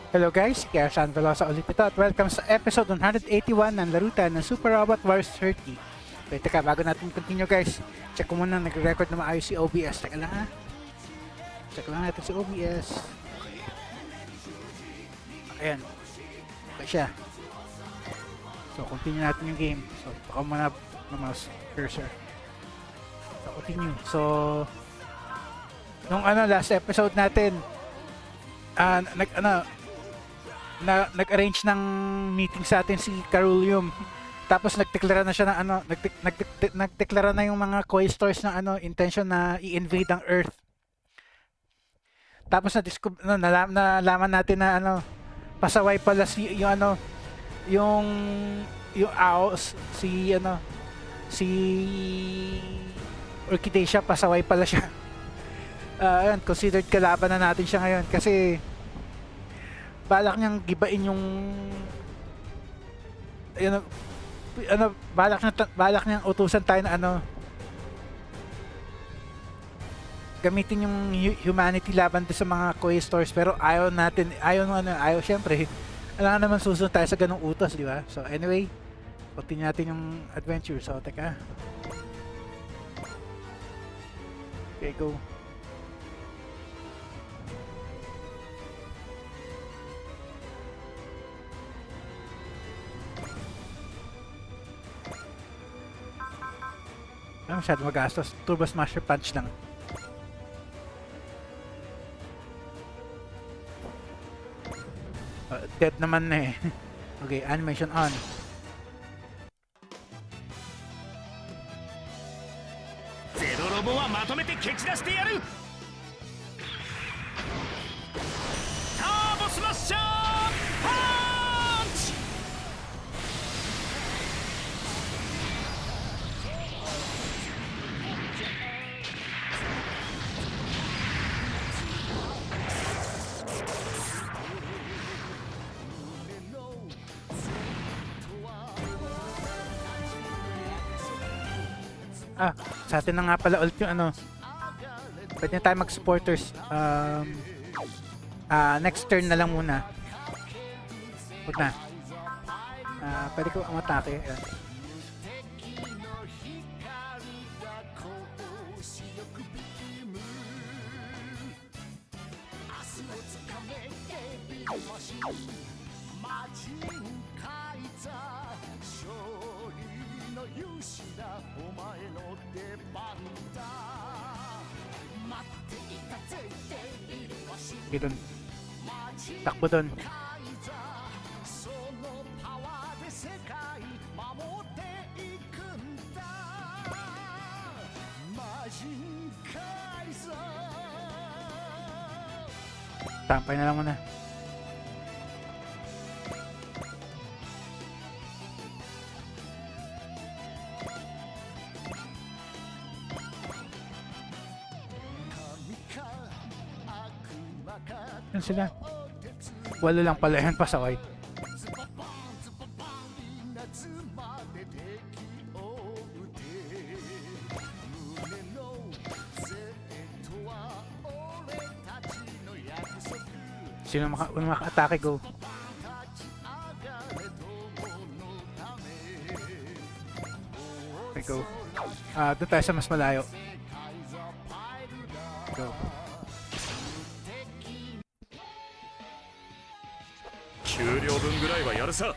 Hello guys, kaya San Velosa ulit ito at welcome sa episode 181 ng larutan ng Super Robot Wars 30. Wait, teka, bago natin continue guys, check ko muna nag-record na maayos si OBS. Teka lang ha. Check lang natin si OBS. Ayan. Okay siya. So, continue natin yung game. So, baka muna ng mouse cursor. So, continue. So, nung last episode natin, nag-arrange ng meeting sa atin si Carulium. Tapos nagdeklara na siya ng nagdeklara na yung mga Quaestors ng intention na i-invade ang Earth. Tapos nalaman natin na pasaway pala si yung Aos, si Orchidacea, pasaway pala siya. Ayun, considered kalaban na natin siya ngayon kasi balak niyang gibain yung balak niyang utusan tayo na gamitin yung humanity laban sa mga Quaestors, pero ayaw syempre alam naman susunod tayo sa ganung utos, di ba? So anyway, continue natin yung adventure. So teka, okay, go. Masyado magastos. Turbo Smasher Punch lang. Dead naman na eh. Okay, animation on. Zero Robo wa matomete kechiraste yaru! Turbo Smasher Punch! Sa atin na nga pala ulit yung pwede na tayo mag-supporters. Next turn na lang muna. Huwag na. Pwede ko matake. Okay, dun. Takbo dun. Tampay na lang muna. Yan sila. Walo lang pala yan, pasaway. Sino maka-atake, go. Okay, go. Doon tayo sa mas malayo. Go. 給料分ぐらいはやるさ。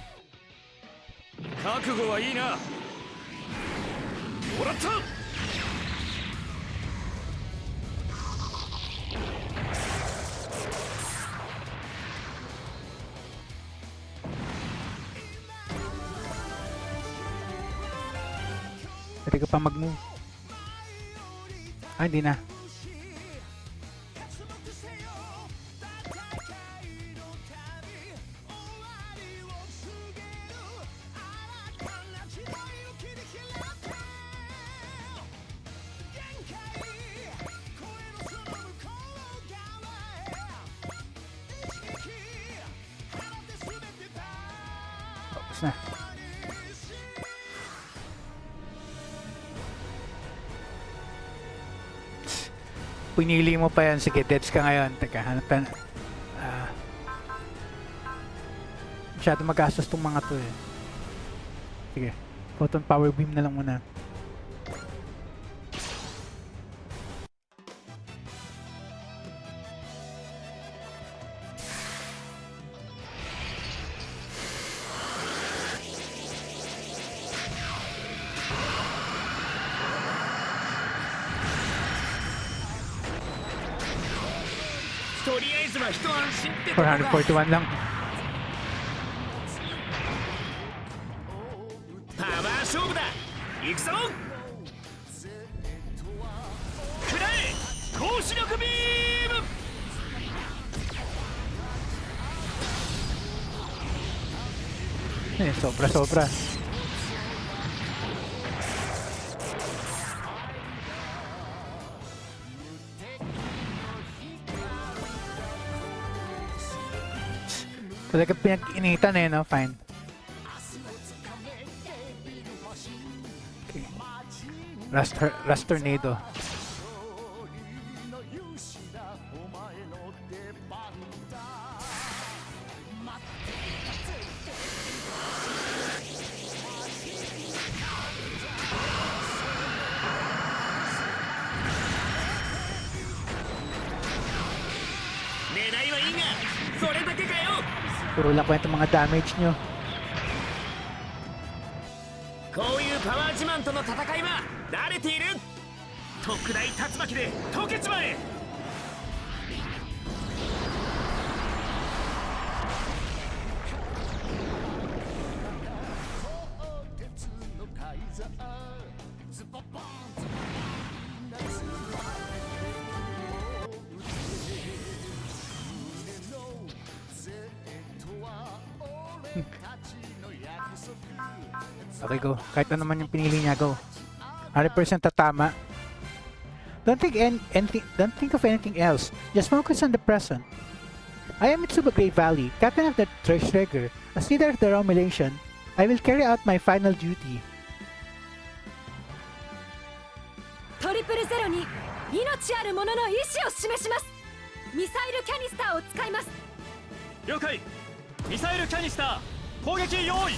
覚悟はいいな。もらった。Pwede ka pa mag-move. Hindi na. Na. Pinili mo pa yan. Sige, deads ka ngayon. Teka, hanap ka. Masyado magastos tong mga to eh. Sige, photon power beam na lang muna. $441 lang. パワー勝負だ。行くぞ。くらえ高視力ビーム。Sobra. Talaga pinag-initan eh, no? Fine. Okay. Last tornado. Puro lang kwento mga damage nyo. こういうパワー自慢との戦いは慣れている。特大竜巻で溶けちまえ。Okay, go. Kahit ano man yung pinili niya, go. 100% tatama. Don't think of anything else. Just focus on the present. I am Mitsuba Grey Valley, captain of the Treasure. As leader of the Romulation, I will carry out my final duty. トリプルゼロに命ある者の意志を示します。ミサイルキャニスターを使います。了解。ミサイルキャニスター攻撃用意。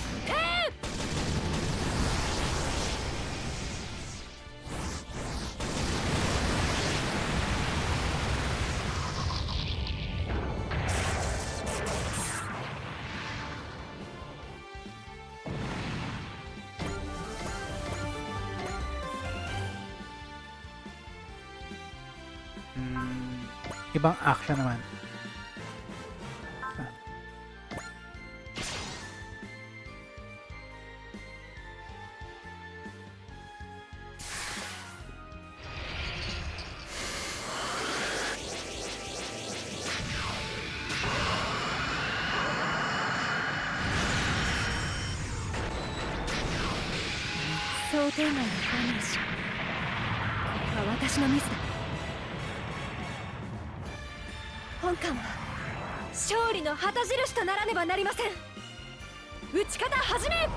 Ibang action naman.想定内のダメージ。これは私のミスだ。本艦は勝利の旗印とならねばなりません。撃ち方始め。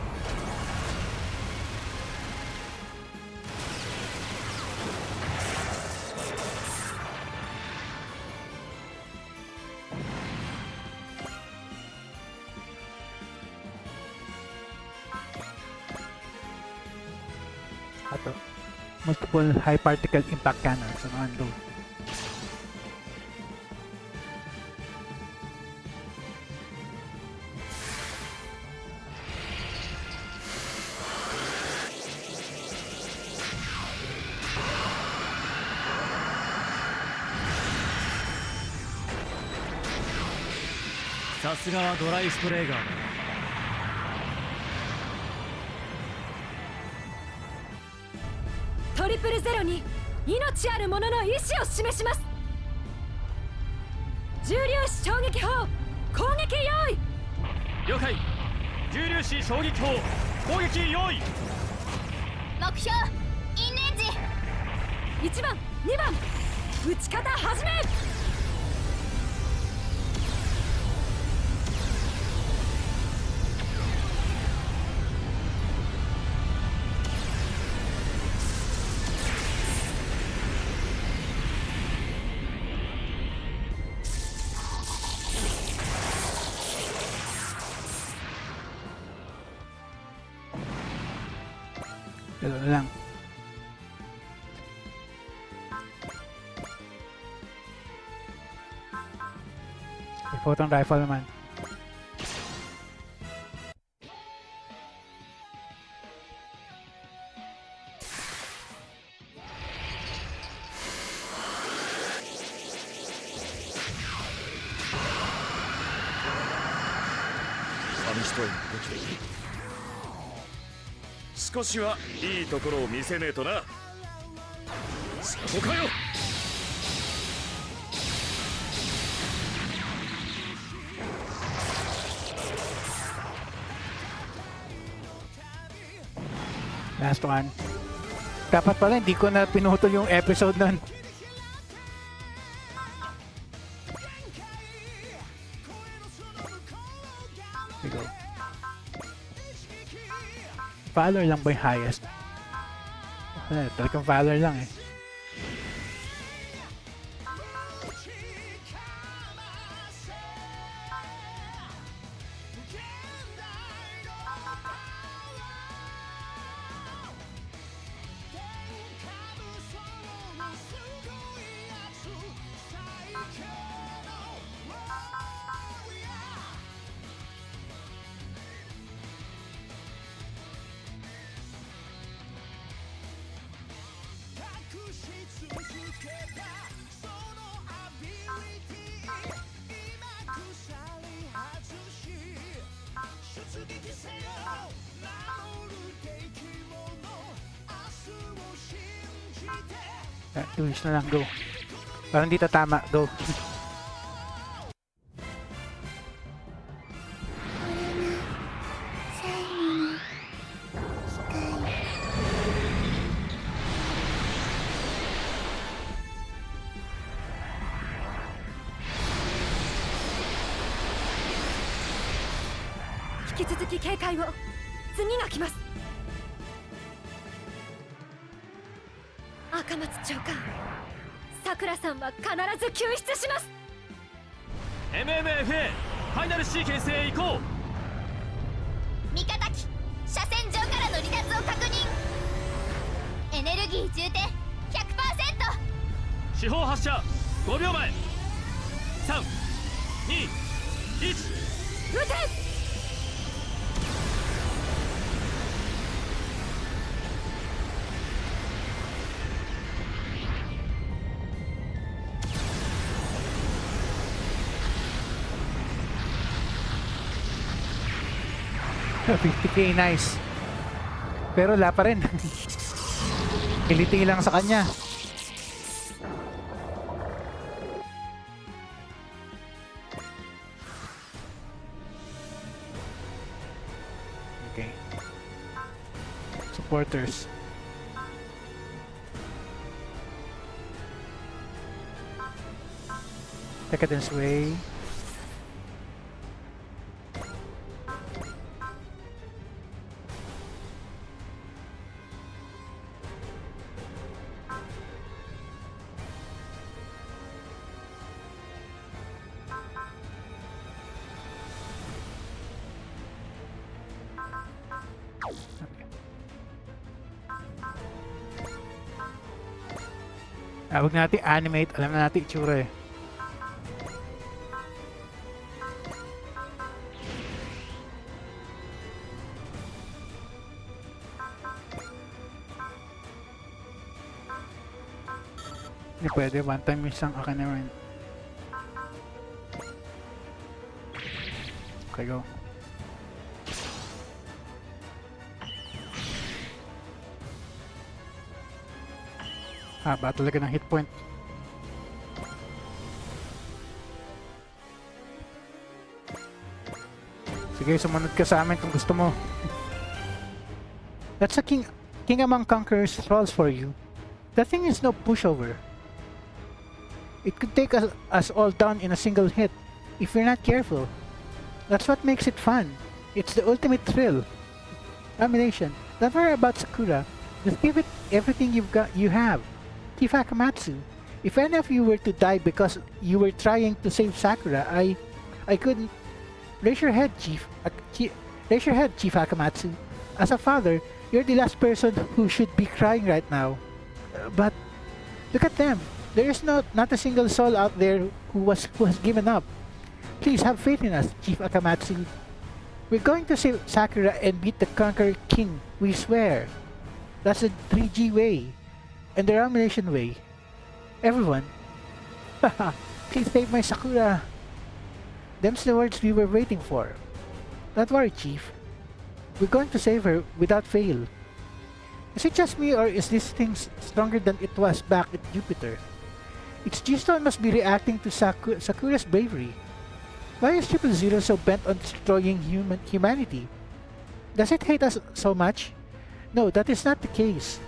Ato. Multiple high particle impact cannons on one load.さすがはドライストレーガーだ。トリプルゼロに命ある者の意志を示します。重粒子衝撃砲攻撃用意。了解。重粒子衝撃砲攻撃用意。目標インレンジ。1番2番撃ち方始め。Gano'n na lang. May photon rifle naman.少しはいいところを見せねえとな。そこかよ。Last one. Dapat pala hindi ko na pinutol yung episode nun. Here we go. Valor lang ba yung highest? Talagang valor lang eh. Tulis na lang, go. Parang hindi tatama, go. Sakura-san は必ず救出します。 MMFA ファイナルシーケンスへ行こう。味方機車線上からの離脱を確認。エネルギー充填 100%。 四方発射5秒前。3、2、1。撃て。$50K, nice. Pero wala pa rin. Kiliti lang sa kanya. Okay. Supporters. Decadence Way. Huwag natin animate, alam na natin itsura eh. Hindi pwede, one time miss ang akin naman. Okay, go. Haba talaga ng hit point. Sige, sumunod ka sa amin kung gusto mo. That's a king among conquerors trolls for you. That thing is no pushover. It could take us all down in a single hit if we're not careful. That's what makes it fun. It's the ultimate thrill. Domination. Don't worry about Sakura. Just give it everything you have. Chief Akamatsu, if any of you were to die because you were trying to save Sakura, I couldn't. Raise your head, Chief Akamatsu. As a father, You're the last person who should be crying right now. But look at them. There is not a single soul out there who has given up. Please have faith in us, Chief Akamatsu. We're going to save Sakura and beat the Conqueror King, we swear. That's the 3G way. And the Ramination way. Everyone. Haha, please save my Sakura. Them's the words we were waiting for. Don't worry, Chief. We're going to save her without fail. Is it just me or is this thing stronger than it was back at Jupiter? Its G-Stone must be reacting to Sakura's bravery. Why is 000 so bent on destroying humanity? Does it hate us so much? No, that is not the case.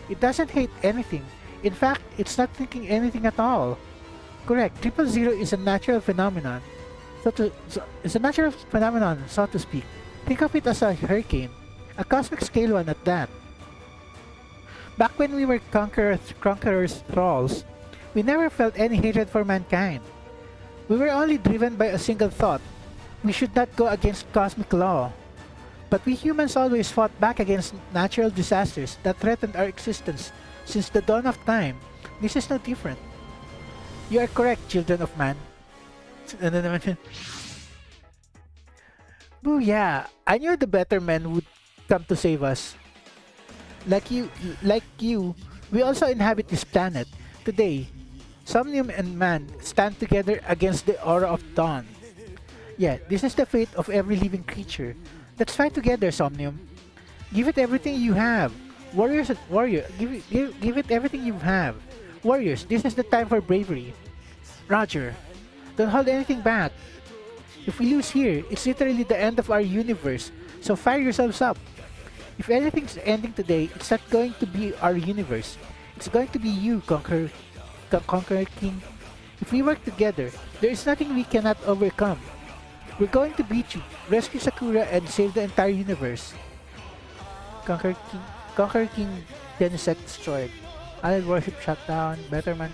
It doesn't hate anything. In fact, it's not thinking anything at all. Correct, 000 is a natural phenomenon. So to speak. Think of it as a hurricane. A cosmic scale one at that. Back when we were conquerors thralls, we never felt any hatred for mankind. We were only driven by a single thought. We should not go against cosmic law. But we humans always fought back against natural disasters that threatened our existence since the dawn of time. This is no different. You are correct, children of man. Booyah! I knew the better men would come to save us. Like you, we also inhabit this planet. Today, Somnium and man stand together against the aura of dawn. Yeah, this is the fate of every living creature. Let's fight together, Somnium. Give it everything you have. Give it everything you have. Warriors, this is the time for bravery. Roger. Don't hold anything back. If we lose here, it's literally the end of our universe. So fire yourselves up. If anything's ending today, it's not going to be our universe. It's going to be you, Conqueror King. If we work together, there is nothing we cannot overcome. We're going to beat you, rescue Sakura, and save the entire universe. Conqueror King Genesic destroyed. Allied warship shut down. Betterment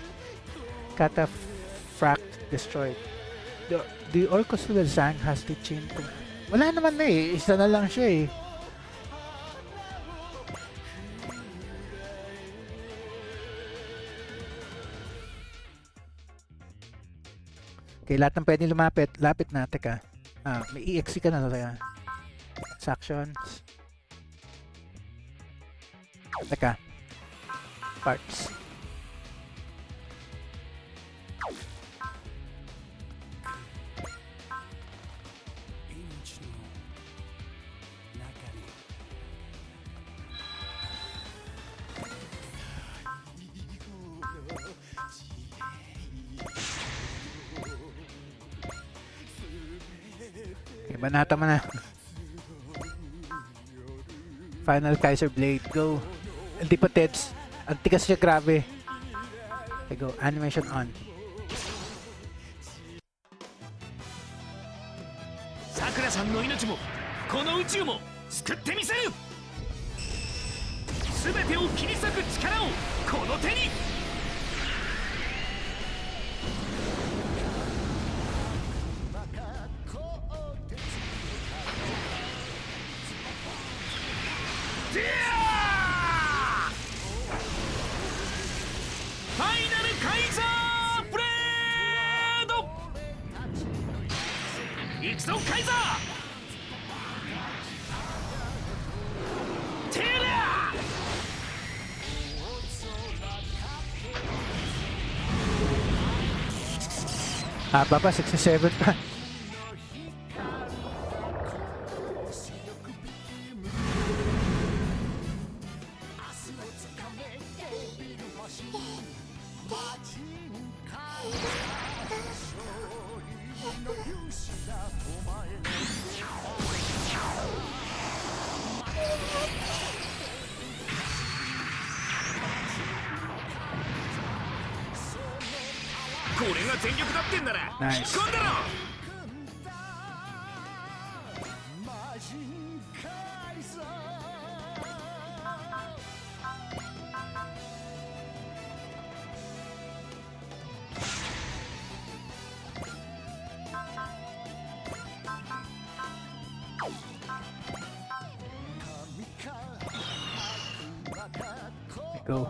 Cataphract destroyed. The Orchidacea Zang has the chain. Wala naman na eh. Isa na lang siya eh. Okay, lahat ng pwede lumapit. Lapit na. Teka. May EXE ka na. Teka. Transactions. Teka. Parts. Banata mo na. Final Kaiser Blade. Go. Hindi pa Teds. Ang tigas siya, grabe. Okay, go. Animation on. Sakura-san no inochi mo, kono宇宙も救ってみせる。すべてを切り裂く力をこの手に。Haba pa, 67 pa. Nice. Go.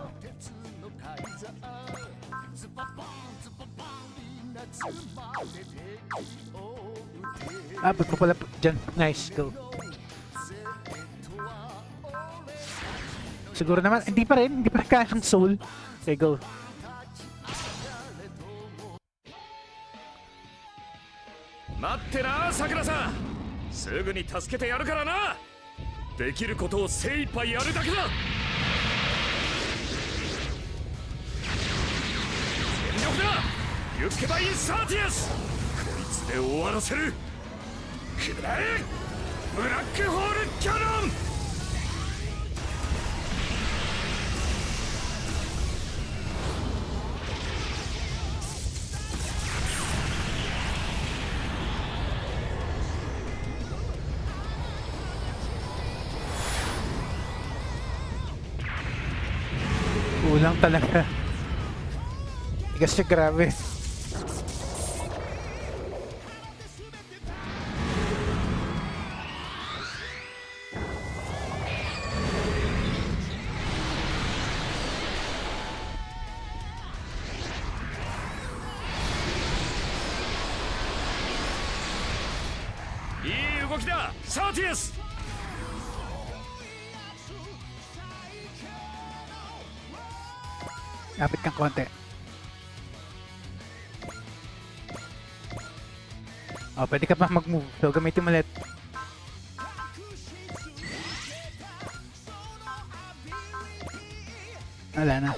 Ba't mo pala dyan? Nice, go. Siguro naman, hindi pa rin kaya ng soul. Okay, go. Matte na, Sakuraさん。すぐに助けてやるからな。できることを精一杯やるだけだ。全力だ。ユッケバインサーティアス。こいつで終わらせる。くらえ。ブラックホールキャノン。Kulang talaga. Tigas siya, grabe. I 動きだ、サーティアス。Lapit kang konti. Oh, pwede ka pa mag-move. So, gamitin mo ulit. Wala na.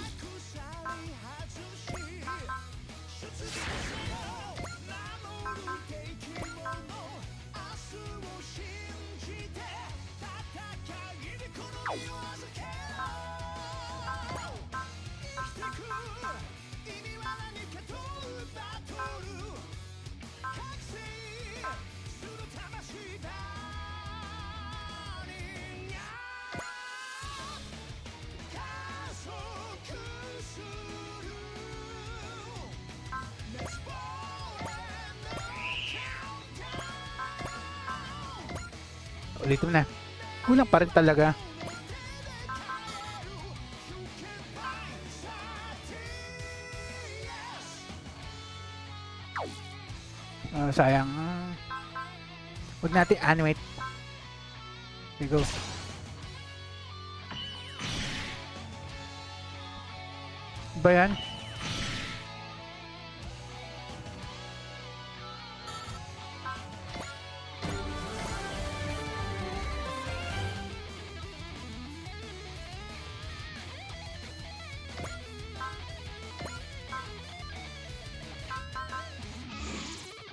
Ulitin mo na. Kulang pa rin talaga. Sayang. Huwag natin animate. Okay, go. Ba yan?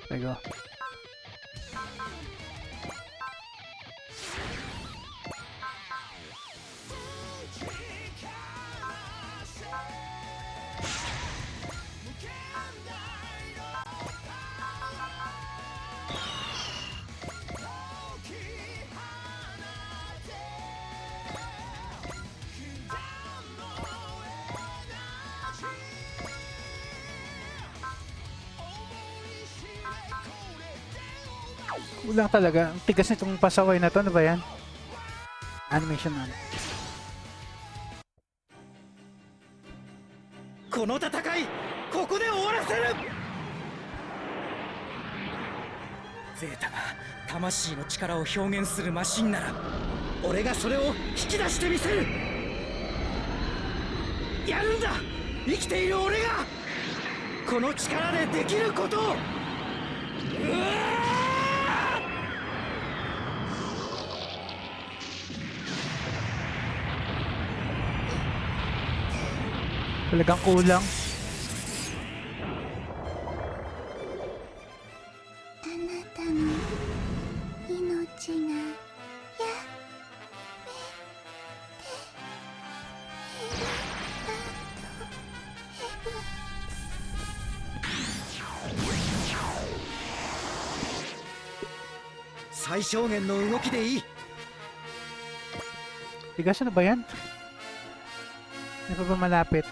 There you go. Kulang talaga. Ang tigas nitong pasaway na to. Ano ba yan? Animation on. この戦いここで終わらせる。ゼータが魂の力を表現するマシンなら俺がそれを引き出してみせる。やるんだ。生きている俺がこの力でできることを。Talagang kulang. あなたの命がや最小限の動きでいい。 Tigas na ba yan? Hindi pa ba malapit?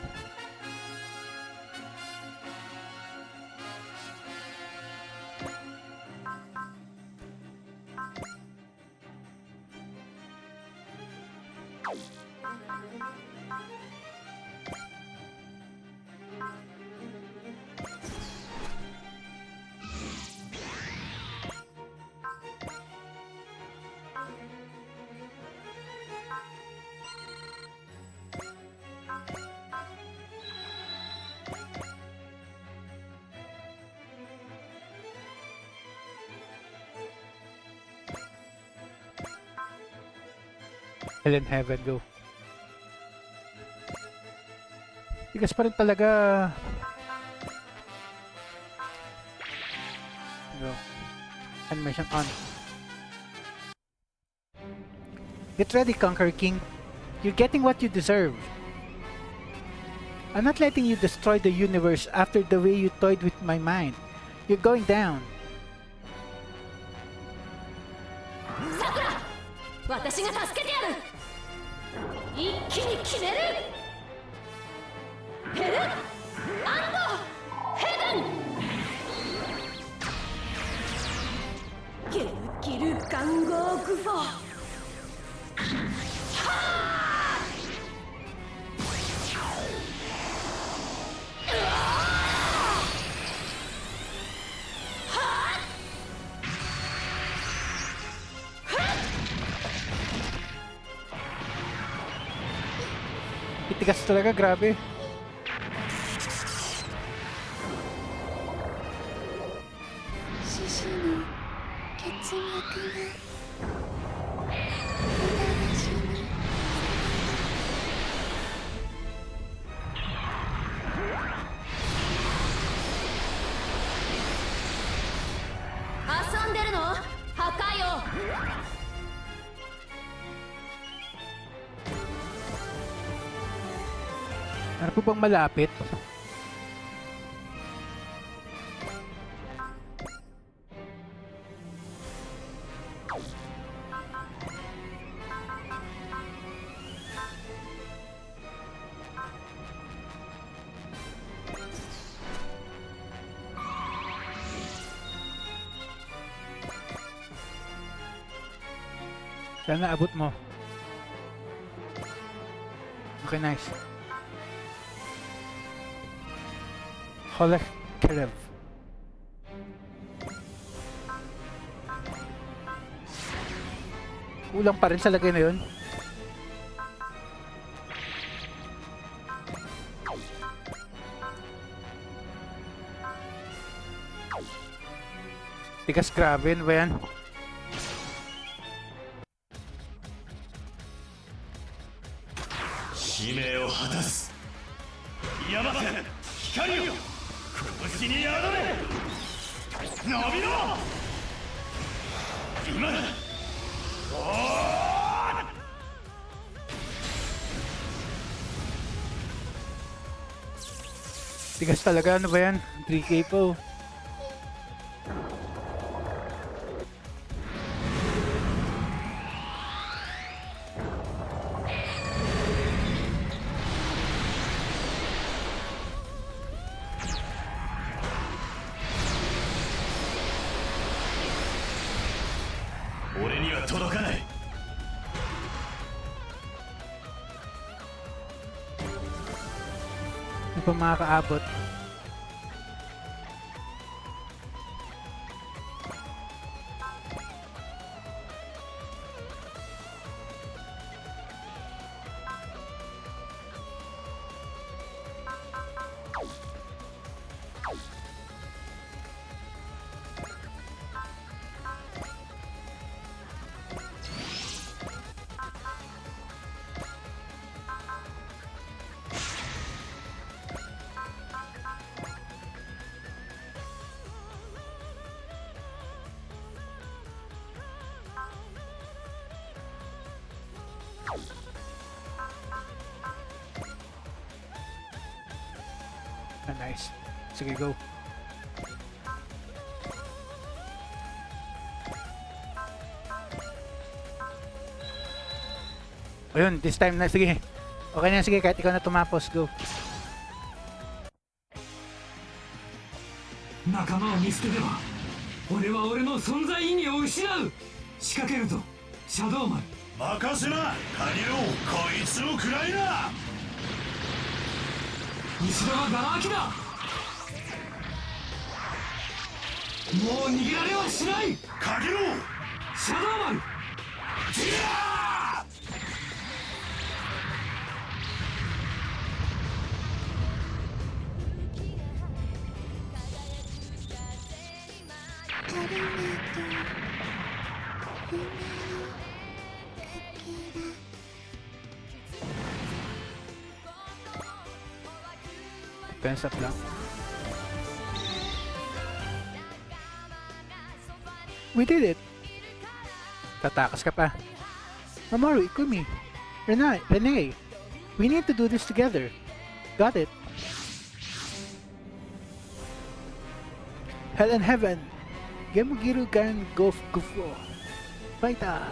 Hell in heaven, go. Tigas pa rin talaga. Go. Animation on. Get ready, Conqueror King. You're getting what you deserve. I'm not letting you destroy the universe after the way you toyed with my mind. You're going down. Sakura! 私が助けてやる。一気に決める。ヘルアンドヘブン。ゲルギルガンゴーグフォー。Tigas talaga, grabe. Ano po bang malapit? Sana abot mo. Okay, nice. Collective. Kulang pa rin sa lagay na yun. Tigas, grabe. Ano ba yan? Himeを果たす。ヤマセ、光よ。拳に宿れ。伸びろ。今だ。Tigas talaga, ano ba yan? 3K po. Hindi pa makakaabot. Nice. Sige, go. Ayun, this time na. Sige. Okay na, sige. Kahit ikaw na tumapos. Go. 仲間を見捨てては俺は俺の存在意義を失う。仕掛けるぞシャドウマン。任せなカニロー。こいつを食らいな。後ろはガラ空きだ。もう逃げられはしない。かけろシャドウマン。ジャー。defense up lang. We did it! Tatakas ka pa. Mamoru, Ikumi, Renee, we need to do this together. Got it? Hell and Heaven, Gemugiru Gan Gufo. Fighta!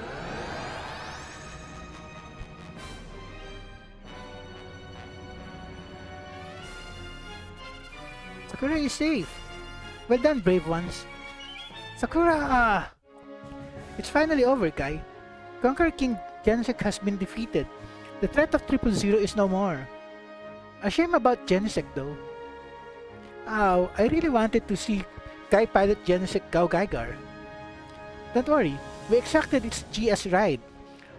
Sakura is safe. Well done, brave ones. Sakura! It's finally over, Kai. Conqueror King Genesic has been defeated. The threat of 000 is no more. A shame about Genesic though. Ow, I really wanted to see Kai pilot Genesic GaoGaiGar. Don't worry, we extracted its GS ride,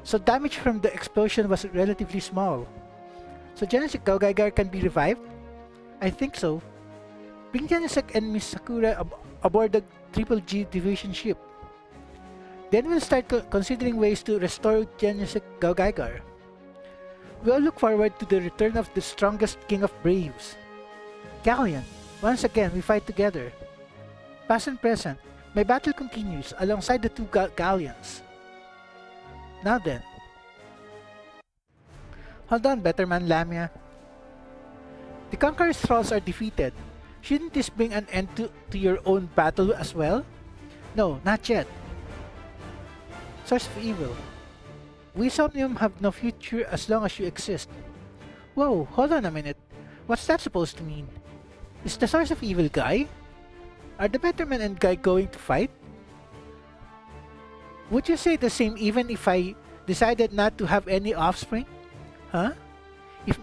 so damage from the explosion was relatively small. So Genesic GaoGaiGar can be revived? I think so. Bring Genesic and Miss Sakura aboard the Triple G division ship. Then we'll start considering ways to restore Genesic GaoGaiGar. We all look forward to the return of the strongest king of braves. Galleon, once again we fight together. Past and present, my battle continues alongside the two galleons. Now then. Hold on, better man Lamia. The Conqueror's thralls are defeated. Shouldn't this bring an end to your own battle as well? No, not yet. Source of evil. We Somnium have no future as long as you exist. Whoa, hold on a minute. What's that supposed to mean? Is the source of evil Guy? Are the Betterman and Guy going to fight? Would you say the same even if I decided not to have any offspring? Huh? If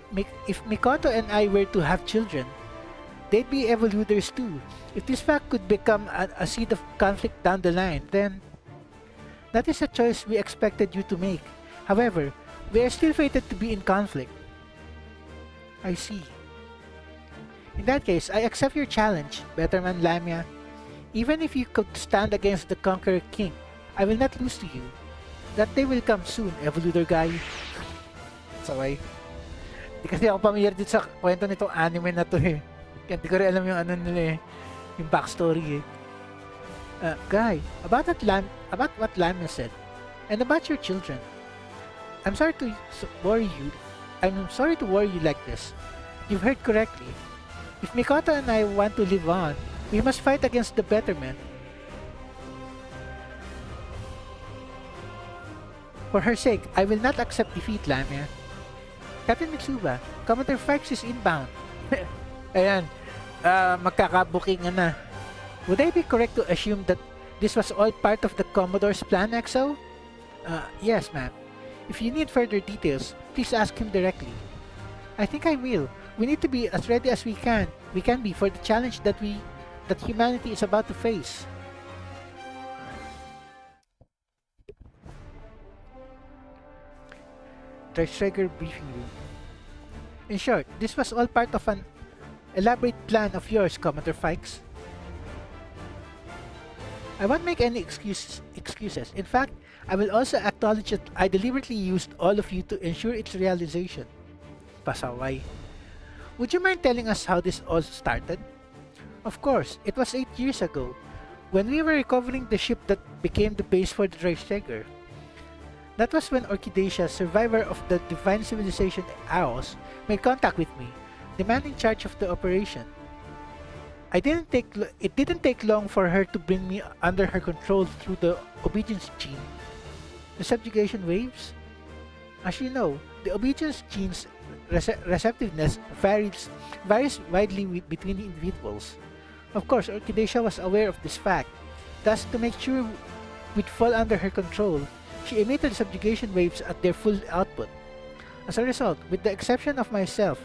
Mikoto and I were to have children, they'd be evolutors too. If this fact could become a seed of conflict down the line, then that is a choice we expected you to make. However, we are still fated to be in conflict. I see. In that case, I accept your challenge, Betterman Lamia. Even if you could stand against the Conqueror King, I will not lose to you. That day will come soon, Evolutor Guy. Saway. Di kasi ako familiar dito sa kwento nitong anime na to eh. Kaya di ko rin alam yung ano nila eh. Yung backstory eh. Guy, about what Lamia said, and about your children. I'm sorry to worry you. I'm sorry to worry you like this. You've heard correctly. If Mikoto and I want to live on, we must fight against the Betterman. For her sake, I will not accept defeat, Lamia. Captain Mitsuba, Commander Fikes is inbound. Ayan, magkakabukingan na. Would I be correct to assume that this was all part of the Commodore's plan, EXO? Yes, ma'am. If you need further details, please ask him directly. I think I will. We need to be as ready as we can be for the challenge that humanity is about to face. Trigger briefing room. In short, this was all part of an elaborate plan of yours, Commander Fikes. I won't make any excuses. In fact, I will also acknowledge that I deliberately used all of you to ensure its realization. Pasaway. Would you mind telling us how this all started? Of course, it was 8 years ago, when we were recovering the ship that became the base for the Dreifsteiger. That was when Orchidacea, survivor of the divine civilization Aos, made contact with me, demanding charge of the operation. It didn't take long for her to bring me under her control through the obedience gene. The subjugation waves? As you know, the obedience gene's receptiveness varies widely between individuals. Of course, Orchidacea was aware of this fact. Thus, to make sure we'd fall under her control, she emitted subjugation waves at their full output. As a result, with the exception of myself,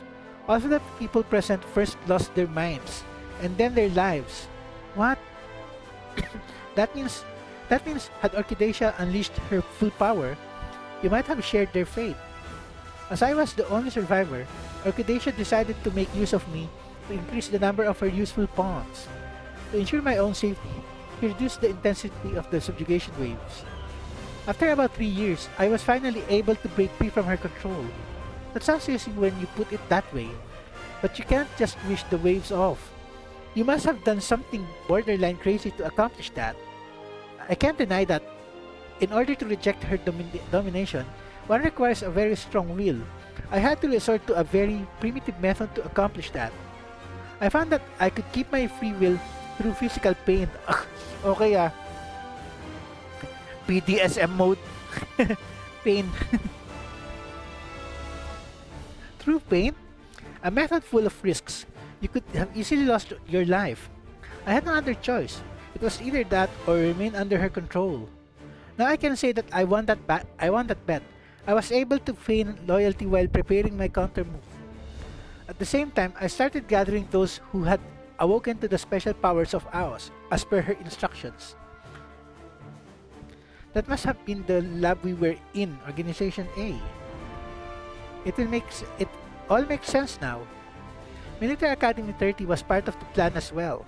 all of the people present first lost their minds, and then their lives. What? That means had Orchidacea unleashed her full power, you might have shared their fate. As I was the only survivor, Orchidacea decided to make use of me to increase the number of her useful pawns. To ensure my own safety, he reduced the intensity of the subjugation waves. After about 3 years, I was finally able to break free from her control. That sounds easy when you put it that way. But you can't just wish the waves off. You must have done something borderline crazy to accomplish that. I can't deny that in order to reject her domination, one requires a very strong will. I had to resort to a very primitive method to accomplish that. I found that I could keep my free will through physical pain. Okay BDSM mode. Pain. Through pain? A method full of risks. You could have easily lost your life. I had no other choice. It was either that or remain under her control. Now I can say that I won that bet. I was able to feign loyalty while preparing my counter move. At the same time, I started gathering those who had awoken to the special powers of Aos, as per her instructions. That must have been the lab we were in, Organization A. It all makes sense now. Military Academy 30 was part of the plan as well.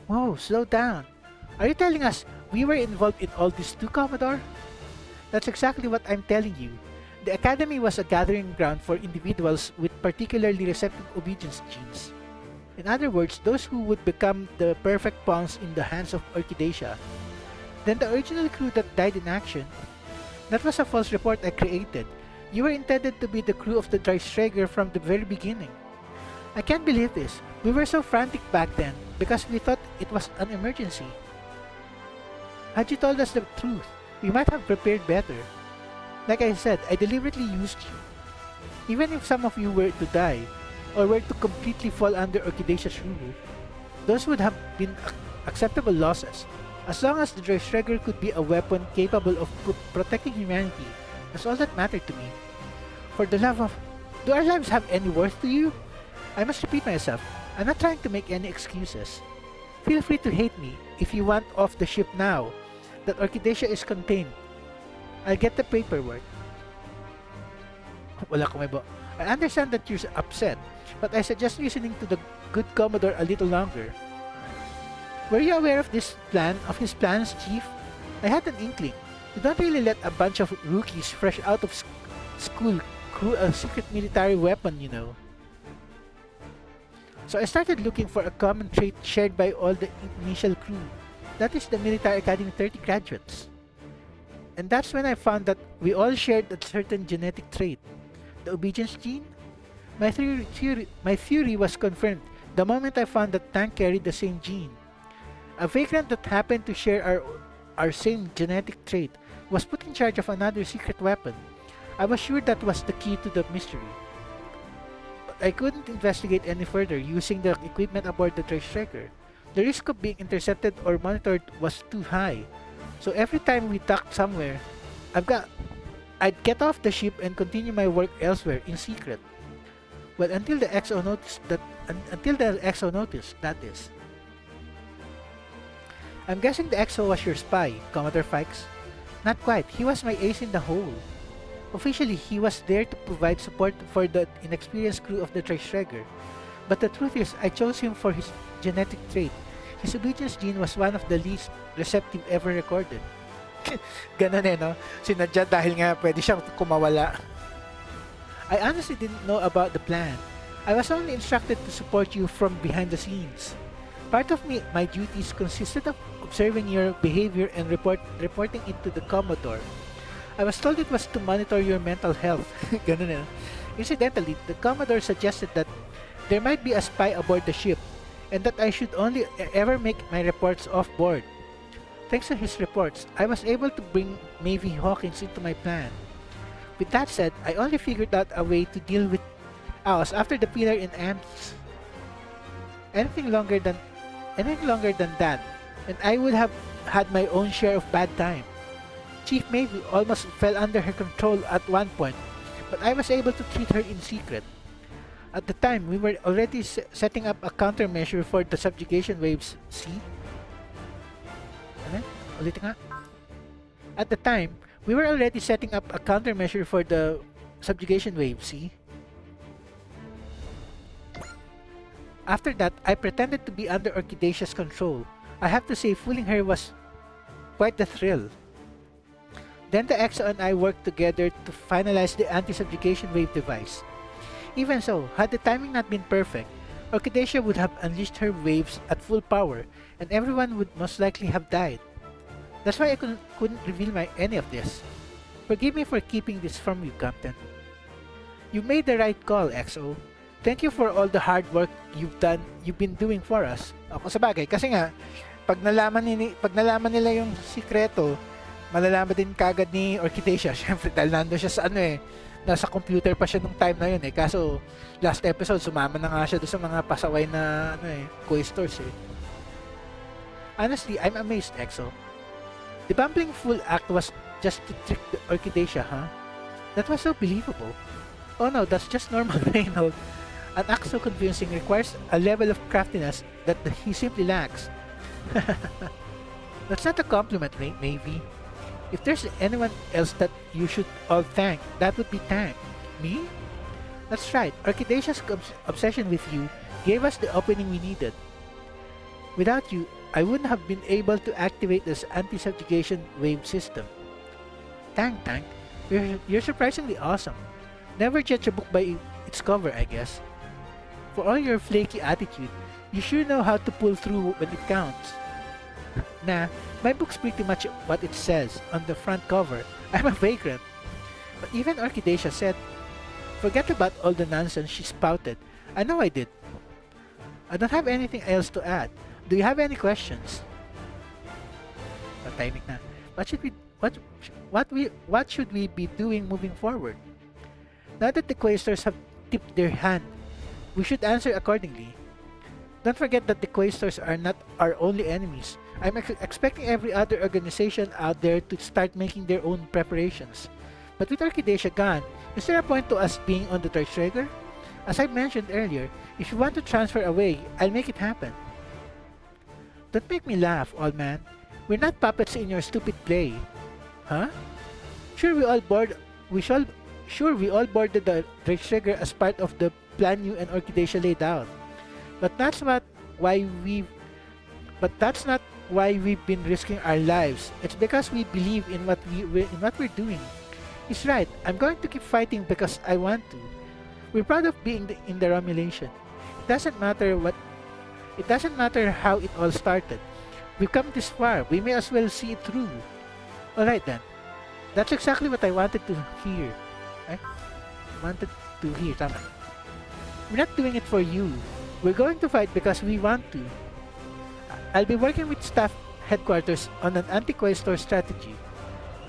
Whoa, slow down. Are you telling us we were involved in all this too, Commodore? That's exactly what I'm telling you. The Academy was a gathering ground for individuals with particularly receptive obedience genes. In other words, those who would become the perfect pawns in the hands of Orchidacea. Then the original crew that died in action. That was a false report I created. You were intended to be the crew of the Dreischreger from the very beginning. I can't believe this. We were so frantic back then because we thought it was an emergency. Had you told us the truth, we might have prepared better. Like I said, I deliberately used you. Even if some of you were to die, or were to completely fall under Orchidacea's rule, those would have been acceptable losses. As long as the Dreischreger could be a weapon capable of protecting humanity, that's all that mattered to me. For the love of... Do our lives have any worth to you? I must repeat myself, I'm not trying to make any excuses. Feel free to hate me if you want off the ship now that Orchidacea is contained. I'll get the paperwork. Wala kumibo. I understand that you're upset, but I suggest listening to the good Commodore a little longer. Were you aware of his plans, Chief? I had an inkling. You don't really let a bunch of rookies fresh out of school crew a secret military weapon, you know. So I started looking for a common trait shared by all the initial crew. That is the Military Academy 30 graduates. And that's when I found that we all shared a certain genetic trait. The obedience gene? My theory was confirmed the moment I found that Tank carried the same gene. A vagrant that happened to share our same genetic trait was put in charge of another secret weapon. I was sure that was the key to the mystery. But I couldn't investigate any further using the equipment aboard the Dreischreger. The risk of being intercepted or monitored was too high. So every time we docked somewhere, I'd get off the ship and continue my work elsewhere in secret. Well, until the XO noticed, that is. I'm guessing the XO was your spy, Commodore Fikes. Not quite, he was my ace in the hole. Officially, he was there to provide support for the inexperienced crew of the Dreischreger. But the truth is, I chose him for his genetic trait. His obedience gene was one of the least receptive ever recorded. Ganon no? Sinadya dahil nga pwede siyang kumawala. I honestly didn't know about the plan. I was only instructed to support you from behind the scenes. Part of my duties consisted of observing your behavior and reporting it to the Commodore. I was told it was to monitor your mental health. Ganon Incidentally, the Commodore suggested that there might be a spy aboard the ship, and that I should only ever make my reports off board. Thanks to his reports, I was able to bring Maeve Hawkins into my plan. With that said, I only figured out a way to deal with Aos after the pillar in Amps. Anything longer than that, and I would have had my own share of bad time. Chief Maeve almost fell under her control at one point, but I was able to treat her in secret. At the time, we were already setting up a countermeasure for the subjugation waves, see? Ano? Ulitin nga. At the time, we were already setting up a countermeasure for the subjugation wave, see? After that, I pretended to be under Orchidacea's control. I have to say, fooling her was quite the thrill. Then the EXO and I worked together to finalize the anti-subjugation wave device. Even so, had the timing not been perfect, Orchidacea would have unleashed her waves at full power, and everyone would most likely have died. That's why I couldn't reveal any of this. Forgive me for keeping this from you, Captain. You made the right call, XO. Thank you for all the hard work you've been doing for us. Ako sa bagay, kasi nga, pag nalaman nila yung sikreto, malalaman din kagad ni Orchidacea. Siyempre, dahil nandun siya sa nasa computer pa siya nung time na yun eh. Kaso, last episode, sumama na nga siya doon sa mga pasaway na Quaestors eh. Honestly, I'm amazed, EXO. The bumbling fool act was just to trick the Orchidacea, huh? That was so believable. Oh no, that's just normal Reynold. An act so convincing requires a level of craftiness that he simply lacks. That's not a compliment, maybe. If there's anyone else that you should all thank, that would be Tank. Me? That's right, Orchidacea's obsession with you gave us the opening we needed. Without you, I wouldn't have been able to activate this anti-subjugation wave system. Tank, you're surprisingly awesome. Never judge a book by its cover, I guess. For all your flaky attitude, you sure know how to pull through when it counts. Nah, my book's pretty much what it says on the front cover. I'm a vagrant. But even Orchidacea said, forget about all the nonsense she spouted. I know I did. I don't have anything else to add. Do you have any questions? Patahimik na. What should we be doing moving forward? Now that the Quaestors have tipped their hand, we should answer accordingly. Don't forget that the Quaestors are not our only enemies. I'm expecting every other organization out there to start making their own preparations. But with Orchidacea gone, is there a point to us being on the third trigger? As I mentioned earlier, if you want to transfer away, I'll make it happen. Don't make me laugh, old man. We're not puppets in your stupid play. Huh? Sure we all boarded the third trigger as part of the plan you and Orchidacea laid out. But that's not why we've been risking our lives. It's because we believe in what we're doing. He's right. I'm going to keep fighting because I want to. We're proud of being in the Romulation. It doesn't matter how it all started. We've come this far. We may as well see it through. Alright then. That's exactly what I wanted to hear. Tama. We're not doing it for you. We're going to fight because we want to. I'll be working with staff headquarters on an anti-Quaestor strategy.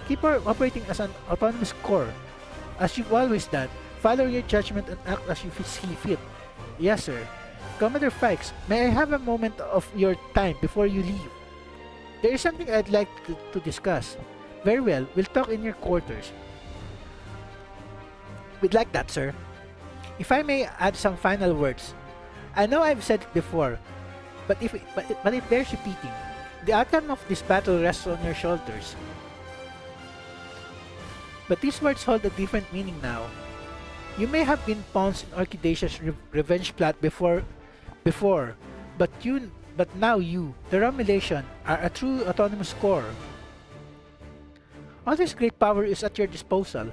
Keep operating as an autonomous corps. As you've always done, follow your judgment and act as you see fit. Yes, sir. Commodore Fikes, may I have a moment of your time before you leave? There is something I'd like to discuss. Very well, we'll talk in your quarters. We'd like that, sir. If I may add some final words. I know I've said it before, but it bears repeating. The outcome of this battle rests on your shoulders. But these words hold a different meaning now. You may have been pawns in Orchidacea's revenge plot before, but now you, the Romulation, are a true autonomous corps. All this great power is at your disposal.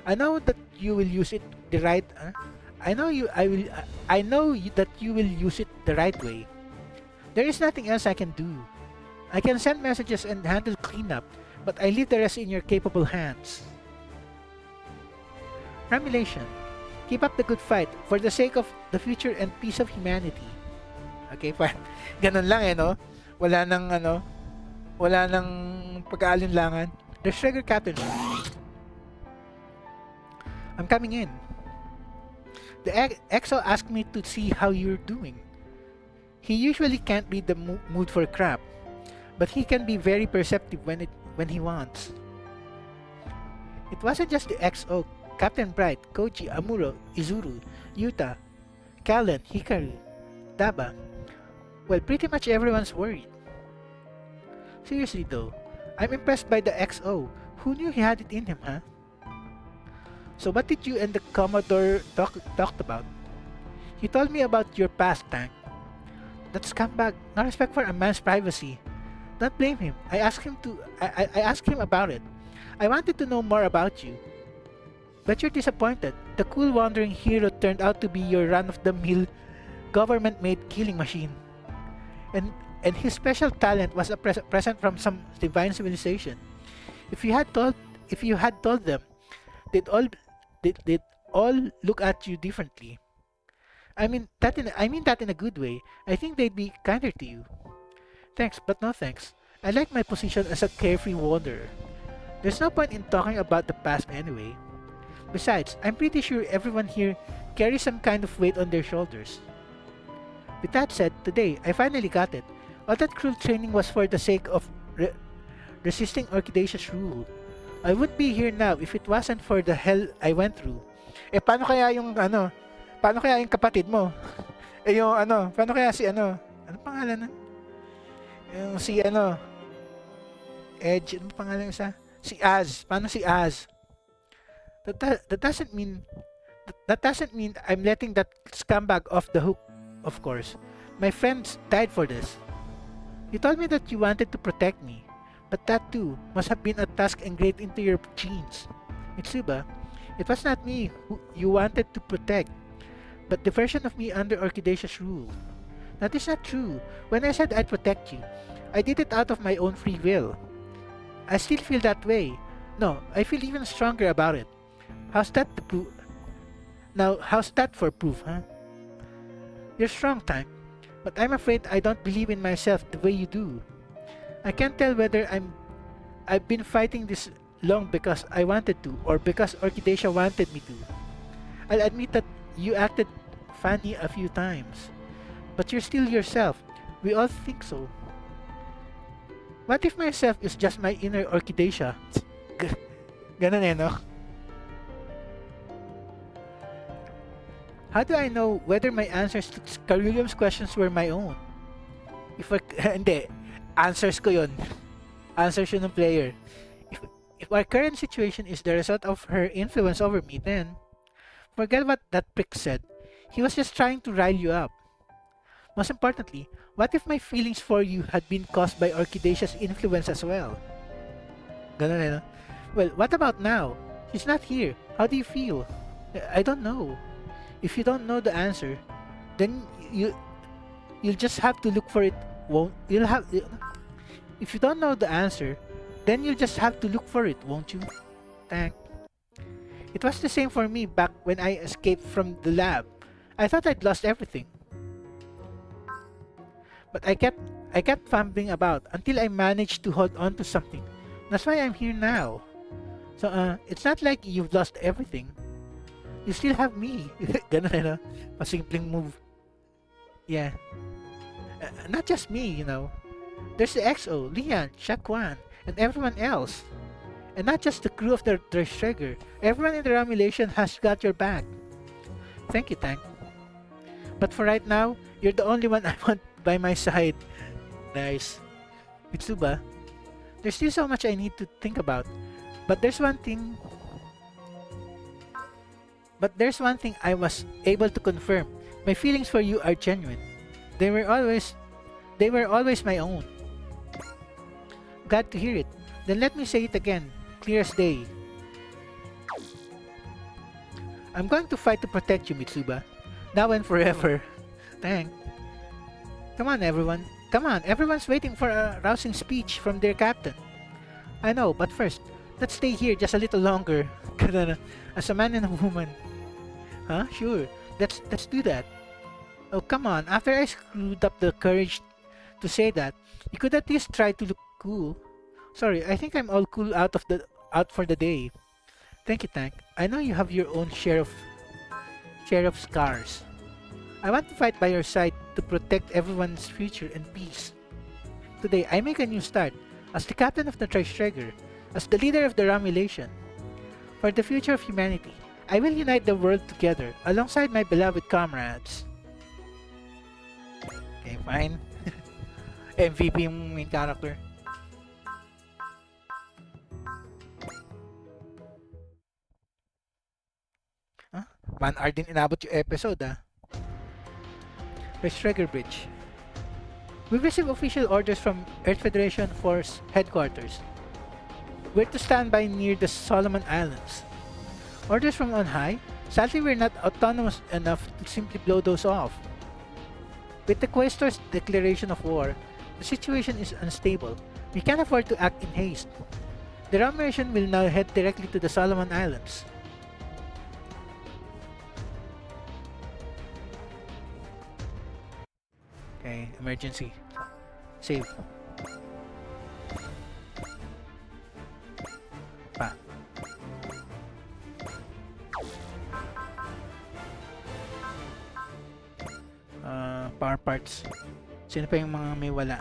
I know that you will use it the right. I know that you will use it the right way. There is nothing else I can do. I can send messages and handle cleanup, but I leave the rest in your capable hands. Romulation, keep up the good fight for the sake of the future and peace of humanity. Okay, fine. Ganun lang no? Wala nang pag-aalinlangan. The Trigger Captain. I'm coming in. The EXO asked me to see how you're doing. He usually can't read the mood for crap, but he can be very perceptive when he wants. It wasn't just the EXO. Captain Bright, Koji, Amuro, Izuru, Yuta, Kallen, Hikaru, Daba. Well, pretty much everyone's worried. Seriously though, I'm impressed by the XO. Who knew he had it in him, huh? So what did you and the Commodore talked about? He told me about your past, Tank. That scumbag, no respect for a man's privacy. Don't blame him. I asked him about it. I wanted to know more about you. but you're disappointed. The cool wandering hero turned out to be your run-of-the-mill government-made killing machine. And his special talent was a present from some divine civilization. If you had told them, they'd all look at you differently. I mean that in a good way. I think they'd be kinder to you. Thanks, but no thanks. I like my position as a carefree wanderer. There's no point in talking about the past anyway. Besides, I'm pretty sure everyone here carries some kind of weight on their shoulders. With that said, today, I finally got it. All that cruel training was for the sake of resisting Orchidacea's rule. I wouldn't be here now if it wasn't for the hell I went through. Paano kaya yung kapatid mo? Paano kaya si ano pangalan nun? Yung si Edge, ano pangalan isa? Si Az. Paano si Az? That doesn't mean I'm letting that scumbag off the hook, of course. My friends died for this. You told me that you wanted to protect me, but that too must have been a task engraved into your genes. Mitsuba, it was not me who you wanted to protect, but the version of me under Orchidacea's rule. That is not true. When I said I'd protect you, I did it out of my own free will. I still feel that way. No, I feel even stronger about it. How's that the proof? Now, how's that for proof, huh? You're strong, Tank, but I'm afraid I don't believe in myself the way you do. I can't tell whether I've been fighting this long because I wanted to or because Orchidacea wanted me to. I'll admit that you acted funny a few times, but you're still yourself. We all think so. What if myself is just my inner Orchidacea? Ganun no? How do I know whether my answers to Carillium's questions were my own? Hindi. Answers ko yun. Answers yun ng player. If our current situation is the result of her influence over me, then forget what that prick said. He was just trying to rile you up. Most importantly, what if my feelings for you had been caused by Orchidacea's influence as well? Ganun no? Well, what about now? She's not here. How do you feel? I don't know. If you don't know the answer, then you'll just have to look for it. If you don't know the answer, then you'll just have to look for it, won't you? Thank. It was the same for me back when I escaped from the lab. I thought I'd lost everything. But I kept fumbling about until I managed to hold on to something. That's why I'm here now. So it's not like you've lost everything. You still have me. Ganun Pasimpleng move. Yeah. Not just me, you know. There's the XO, Leon, Shaquan, and everyone else. And not just the crew of the Trigger. Everyone in the Romulation has got your back. Thank you, Tank. But for right now, you're the only one I want by my side. Nice. Mitsuba, there's still so much I need to think about. But there's one thing I was able to confirm. My feelings for you are genuine. They were always my own. Glad to hear it. Then let me say it again, clear as day. I'm going to fight to protect you, Mitsuba. Now and forever. Thank. Come on, everyone. Come on, everyone's waiting for a rousing speech from their captain. I know, but first, let's stay here just a little longer. As a man and a woman. Huh? Sure. Let's do that. Oh, come on. After I screwed up the courage to say that, you could at least try to look cool. Sorry, I think I'm all cool out for the day. Thank you, Tank. I know you have your own share of scars. I want to fight by your side to protect everyone's future and peace. Today, I make a new start as the captain of the Trigger, as the leader of the Romulation. For the future of humanity, I will unite the world together alongside my beloved comrades. Okay, fine. MVP yung main character. Huh? 1 hour din inabot yung episode, Trigger Bridge. We've received official orders from Earth Federation Force Headquarters. We're to stand by near the Solomon Islands. Orders from on high? Sadly, we're not autonomous enough to simply blow those off. With the Quaestors' declaration of war, the situation is unstable. We can't afford to act in haste. The rum ration will now head directly to the Solomon Islands. Okay, emergency. Save. Pa. Power parts. Sino pa yung mga may wala?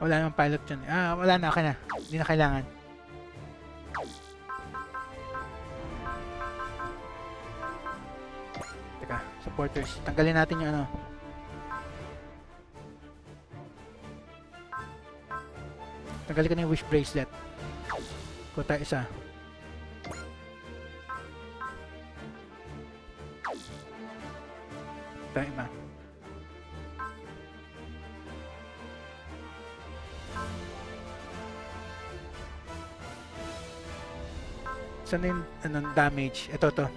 Wala namang pilot dyan. Wala na. Okay na. Hindi na kailangan. Teka, supporters. Tanggalin natin yung ano. Tanggalin ko na yung wish bracelet. Kuta isa. Kuta iba. Saan na yung damage? Ito to.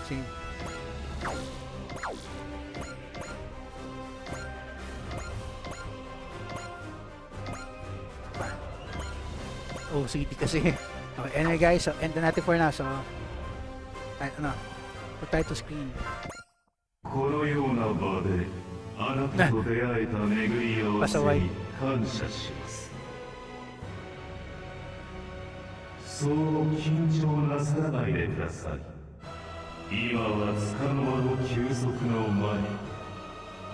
Same. OCD kasi. Okay, anyway guys, so end na natin for now. So, put title screen. このような場であなたと出会えた巡り合わせに感謝します。そう緊張なさらないでください。今は束の間の休息の間に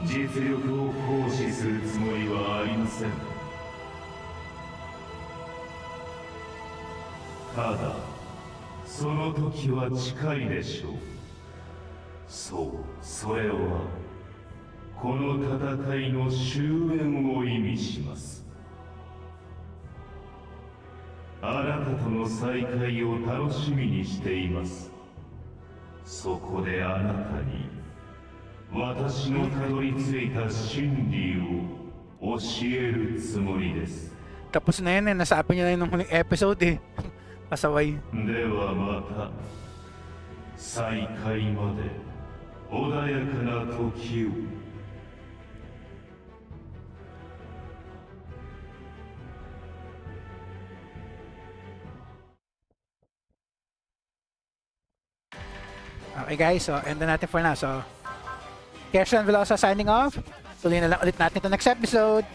実力を行使するつもりはありません。ただその時は近いでしょう。そう、それはこの戦いの終焉を意味します。あなたとの再会を楽しみにしています。そこであなたに私のたどり着いた真理を教えるつもりです。Tapos na yan eh, nasabi niya na yun nung huling episode eh. Pasaway. ではまた再会まで穏やかな時を。Okay guys, so end na natin for now. So, Kershon Velosa signing off. Tuloy na lang ulit natin ito next episode.